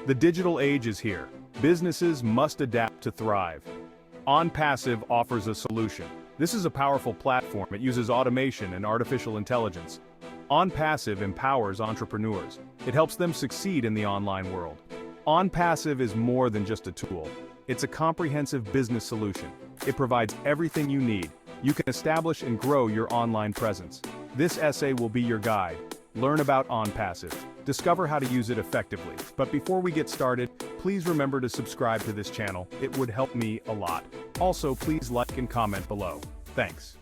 The digital age is here. Businesses must adapt to thrive. ONPASSIVE offers a solution. This is a powerful platform. It uses automation and artificial intelligence. ONPASSIVE empowers entrepreneurs. It helps them succeed in the online world. ONPASSIVE is more than just a tool. It's a comprehensive business solution. It provides everything you need. You can establish and grow your online presence. This essay will be your guide. Learn about ONPASSIVE. Discover how to use it effectively. But before we get started, please remember to subscribe to this channel. It would help me a lot. Also, please like and comment below. Thanks.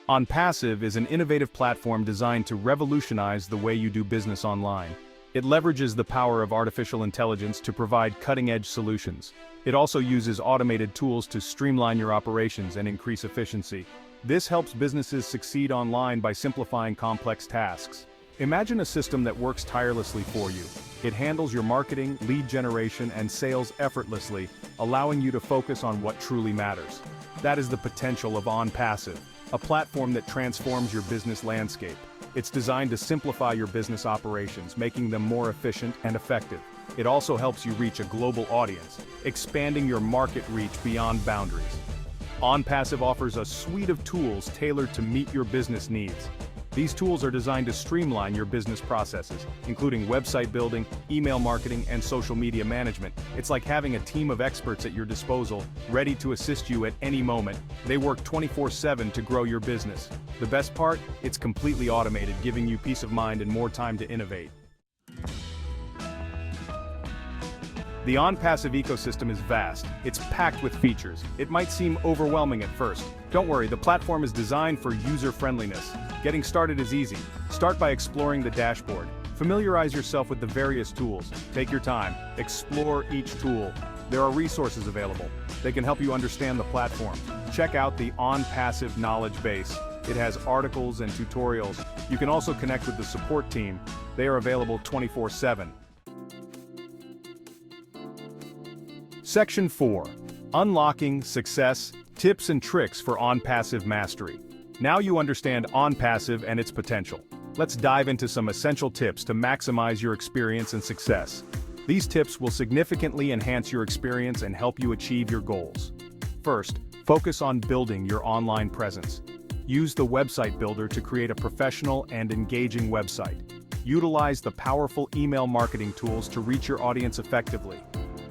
ONPASSIVE is an innovative platform designed to revolutionize the way you do business online. It leverages the power of artificial intelligence to provide cutting-edge solutions. It also uses automated tools to streamline your operations and increase efficiency. This helps businesses succeed online by simplifying complex tasks. Imagine a system that works tirelessly for you. It handles your marketing, lead generation, and sales effortlessly, allowing you to focus on what truly matters. That is the potential of ONPASSIVE, a platform that transforms your business landscape. It's designed to simplify your business operations, making them more efficient and effective. It also helps you reach a global audience, expanding your market reach beyond boundaries. ONPASSIVE offers a suite of tools tailored to meet your business needs. These tools are designed to streamline your business processes, including website building, email marketing, and social media management. It's like having a team of experts at your disposal, ready to assist you at any moment. They work 24/7 to grow your business. The best part? It's completely automated, giving you peace of mind and more time to innovate. The ONPASSIVE ecosystem is vast. It's packed with features. It might seem overwhelming at first. Don't worry, the platform is designed for user-friendliness. Getting started is easy. Start by exploring the dashboard. Familiarize yourself with the various tools. Take your time. Explore each tool. There are resources available. They can help you understand the platform. Check out the ONPASSIVE knowledge base. It has articles and tutorials. You can also connect with the support team. They are available 24/7. Section 4. Unlocking Success, Tips and Tricks for ONPASSIVE Mastery. Now you understand ONPASSIVE and its potential. Let's dive into some essential tips to maximize your experience and success. These tips will significantly enhance your experience and help you achieve your goals. First, focus on building your online presence. Use the website builder to create a professional and engaging website. Utilize the powerful email marketing tools to reach your audience effectively.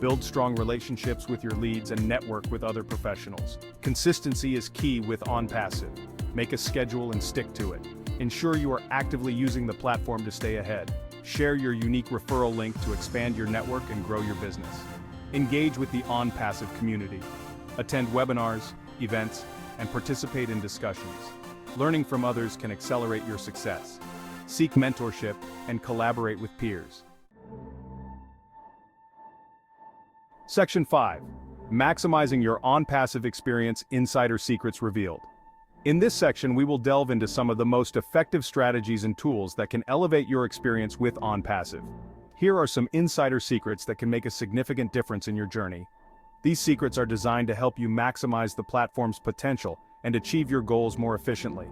Build strong relationships with your leads and network with other professionals. Consistency is key with ONPASSIVE. Make a schedule and stick to it. Ensure you are actively using the platform to stay ahead. Share your unique referral link to expand your network and grow your business. Engage with the ONPASSIVE community. Attend webinars, events, and participate in discussions. Learning from others can accelerate your success. Seek mentorship and collaborate with peers. Section 5. Maximizing your ONPASSIVE experience, insider secrets revealed. In this section, we will delve into some of the most effective strategies and tools that can elevate your experience with ONPASSIVE. Here are some insider secrets that can make a significant difference in your journey. These secrets are designed to help you maximize the platform's potential and achieve your goals more efficiently.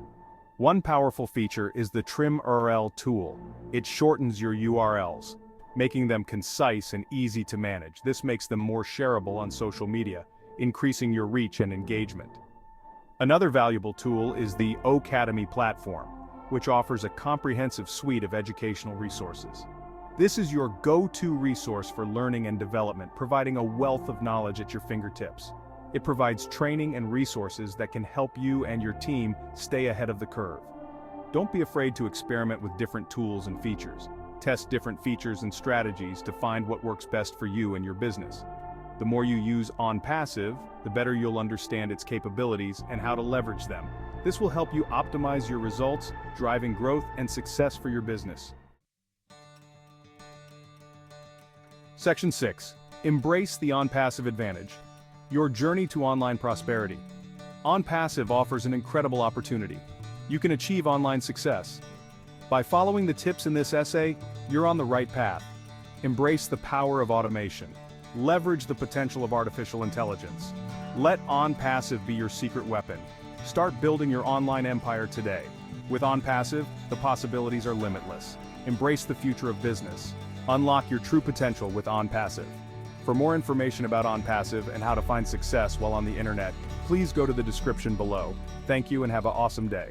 One powerful feature is the Trim URL tool. It shortens your URLs, making them concise and easy to manage. This makes them more shareable on social media, increasing your reach and engagement. Another valuable tool is the Ocademy platform, which offers a comprehensive suite of educational resources. This is your go-to resource for learning and development, providing a wealth of knowledge at your fingertips. It provides training and resources that can help you and your team stay ahead of the curve. Don't be afraid to experiment with different tools and features. Test different features and strategies to find what works best for you and your business. The more you use ONPASSIVE, the better you'll understand its capabilities and how to leverage them. This will help you optimize your results, driving growth and success for your business. Section 6. Embrace the ONPASSIVE advantage. Your journey to online prosperity. ONPASSIVE offers an incredible opportunity. You can achieve online success. By following the tips in this essay, you're on the right path. Embrace the power of automation. Leverage the potential of artificial intelligence. Let ONPASSIVE be your secret weapon. Start building your online empire today. With ONPASSIVE, the possibilities are limitless. Embrace the future of business. Unlock your true potential with ONPASSIVE. For more information about ONPASSIVE and how to find success while on the internet, please go to the description below. Thank you and have an awesome day.